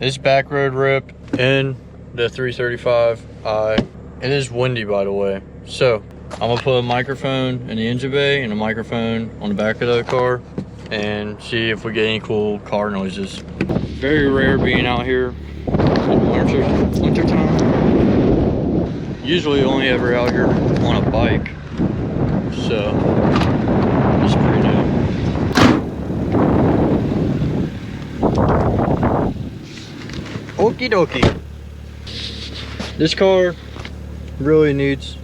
This back road rip in the 335i. It is windy, by the way. So I'm gonna put a microphone in the engine bay and a microphone on the back of the car and see if we get any cool car noises. Very rare being out here in winter time. Usually only ever out here on a bike. So it's pretty new. Okie dokie. This car really needs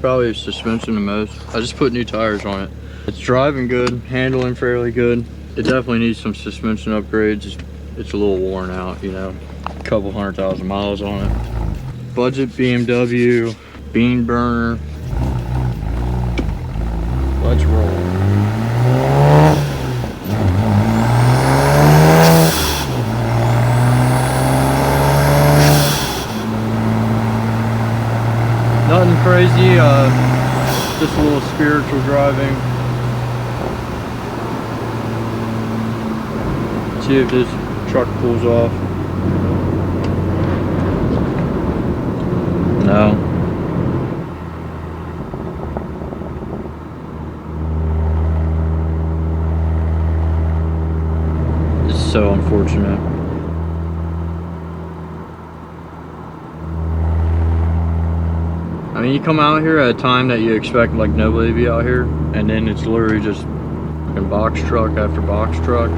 probably suspension the most. I just put new tires on it. It's driving good, handling fairly good. It definitely needs some suspension upgrades. It's a little worn out, you know, a couple 100,000 miles on it. Budget BMW, bean burner. Let's roll. Nothing crazy, just a little spiritual driving. See if this truck pulls off. No. This is so unfortunate. I mean, you come out here at a time that you expect like nobody to be out here, and then it's literally just fucking box truck after box truck.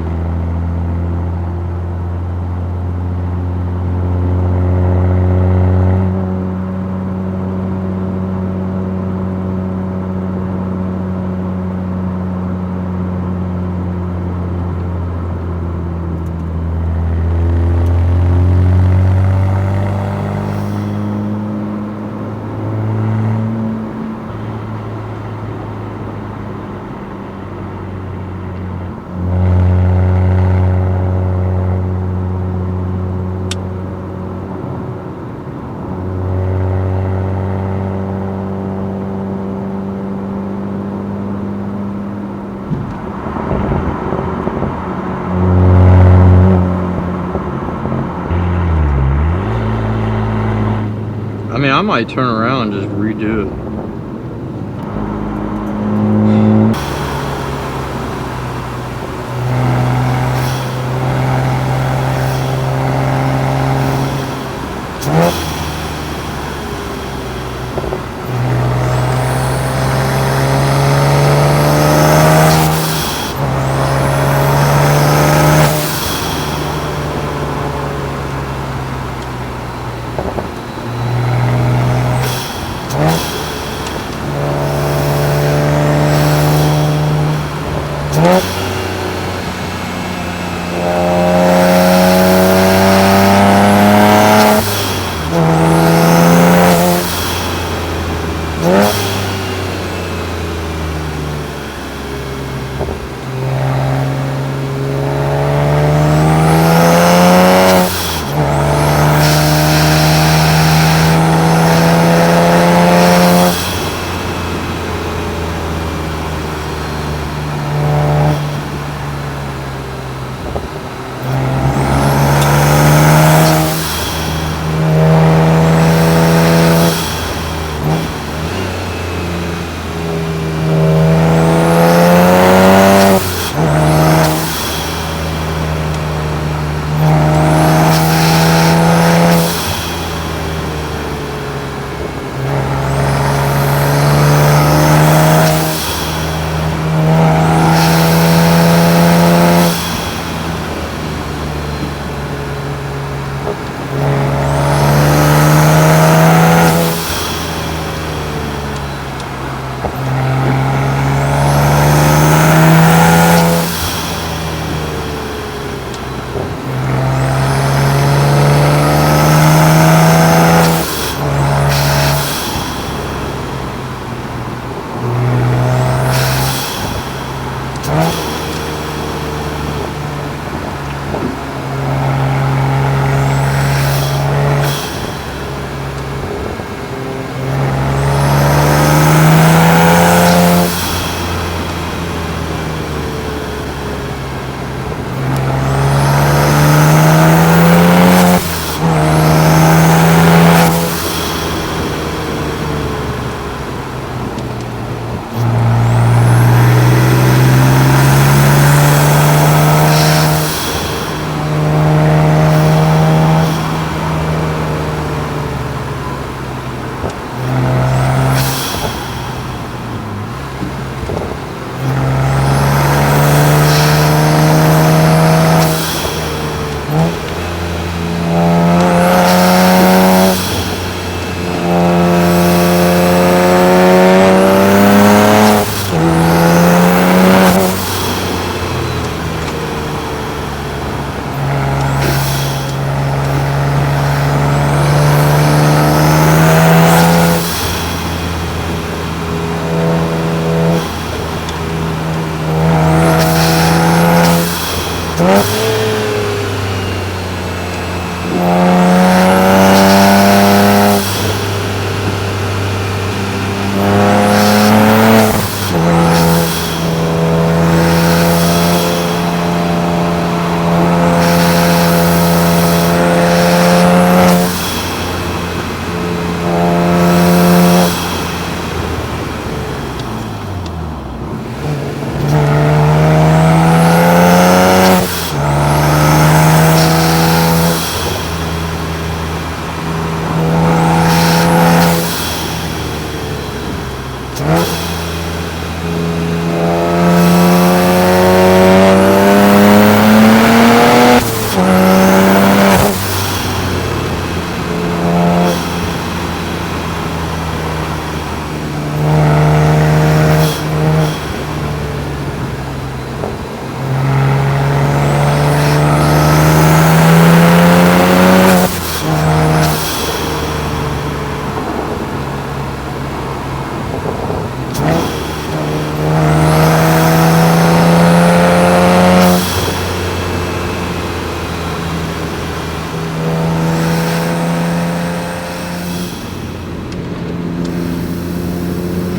I mean, I might turn around and just redo it.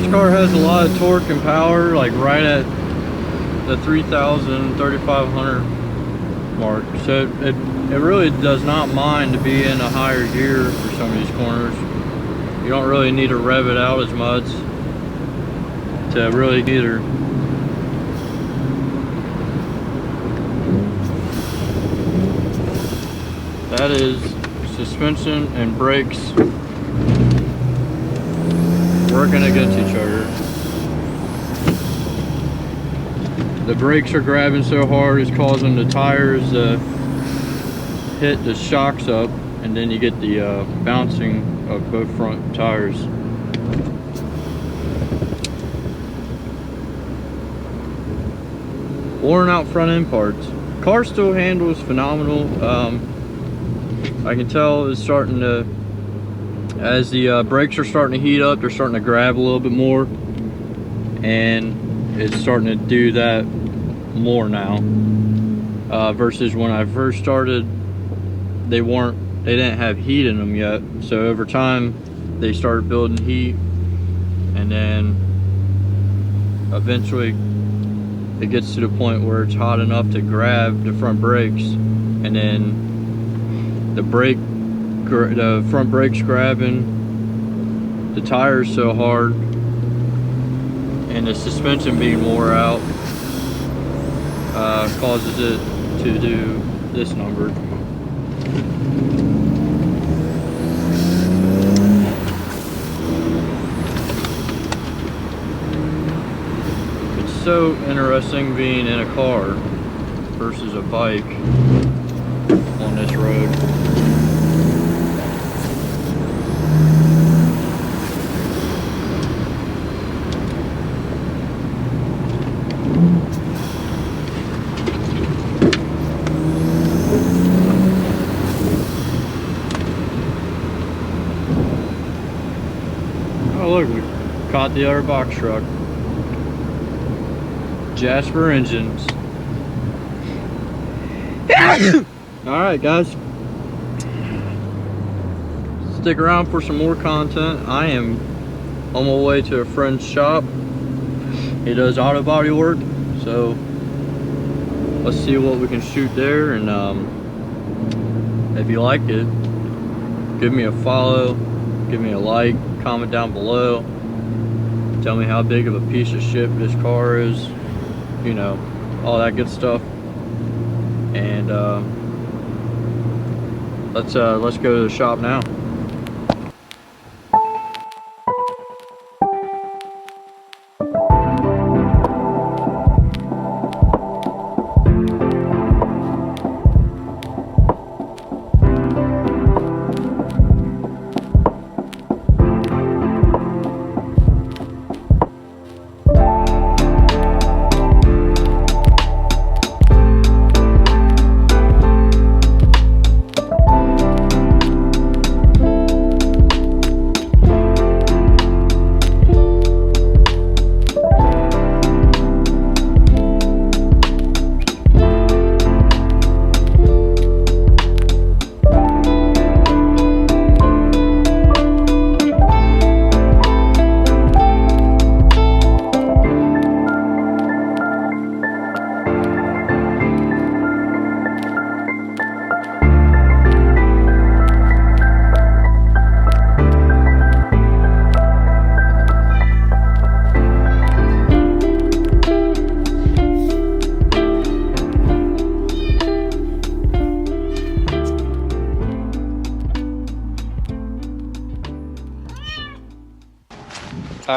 Car has a lot of torque and power, like right at the 3,000, 3,500 mark. So it really does not mind to be in a higher gear for some of these corners. You don't really need to rev it out as much to really either. That is suspension and brakes working against each other. The brakes are grabbing so hard it's causing the tires to hit the shocks up, and then you get the bouncing of both front tires. Worn out front end parts. Car still handles phenomenal. I can tell it's starting to, as the brakes are starting to heat up, they're starting to grab a little bit more, and it's starting to do that more now, versus when I first started, they didn't have heat in them yet. So over time they started building heat, and then eventually it gets to the point where it's hot enough to grab the front brakes, and then the front brakes grabbing the tires so hard, and the suspension being wore out, causes it to do this number. It's so interesting being in a car versus a bike on this road. Oh look, we caught the other box truck. Jasper engines. Alright guys, stick around for some more content. I am on my way to a friend's shop. He does auto body work, so let's see what we can shoot there. And if you like it, give me a follow, give me a like, comment down below, tell me how big of a piece of shit this car is, you know, all that good stuff. And let's go to the shop now.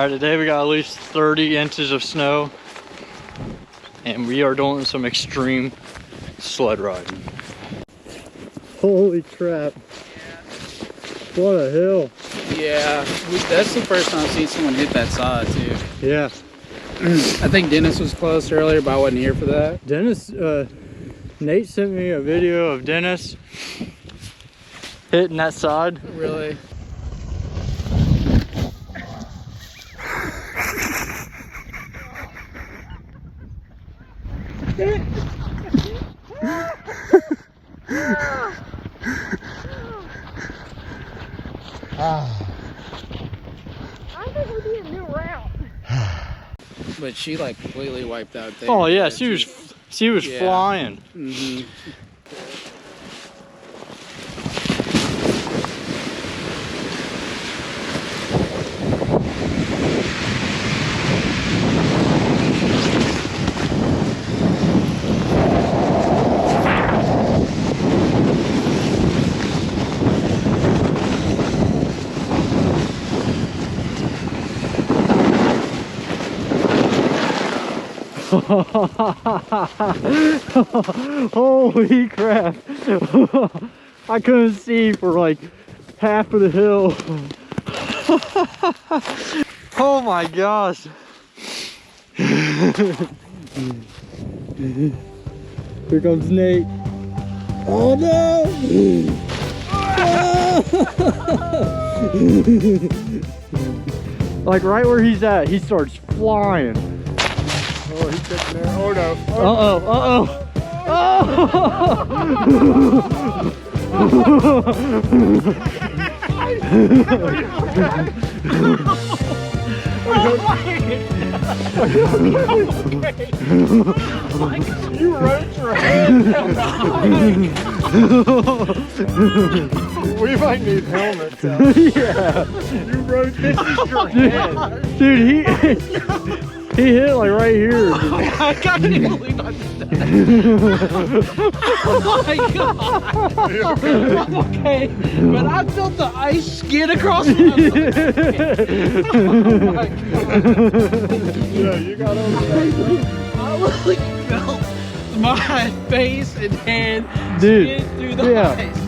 Alright, today we got at least 30 inches of snow. And we are doing some extreme sled riding. Holy crap. What a hill. Yeah, that's the first time I've seen someone hit that side too. Yeah. I think Dennis was close earlier, but I wasn't here for that. Dennis, Nate sent me a video of Dennis hitting that side. Really? I think we need a new route. But she like completely wiped out there. Oh yeah, she was Yeah. flying. Mm-hmm. Holy crap. I couldn't see for like half of the hill. Oh my gosh. Here comes Nate. Oh no. Like right where he's at, he starts flying. Oh, he's sitting there. Oh no. You rode your head. We might need helmets out. Yeah. You rode this is your head. Dude, he hit like right here. I can't even believe I did that. Oh my god. I'm okay. But I felt the ice skid across my Oh my god. Yeah, you got over that. I literally felt my face and head Dude, skid through the ice.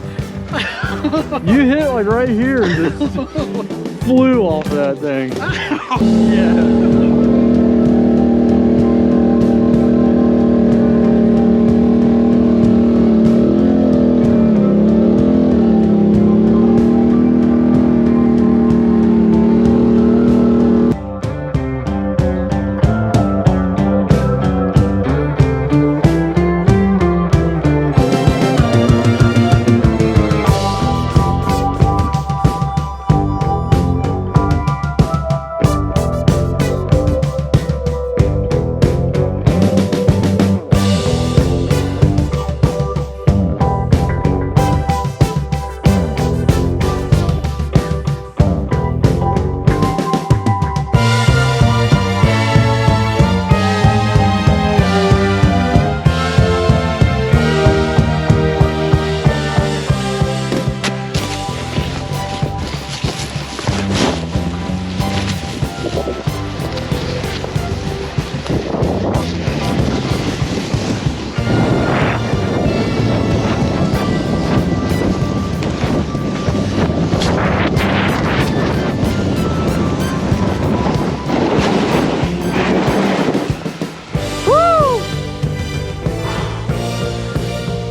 You hit like right here and just flew off that thing. Yeah.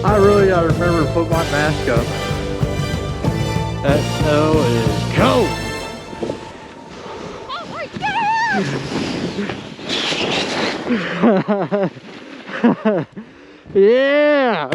I really gotta remember to put my mask up. That snow is cold. Oh my god! Yeah!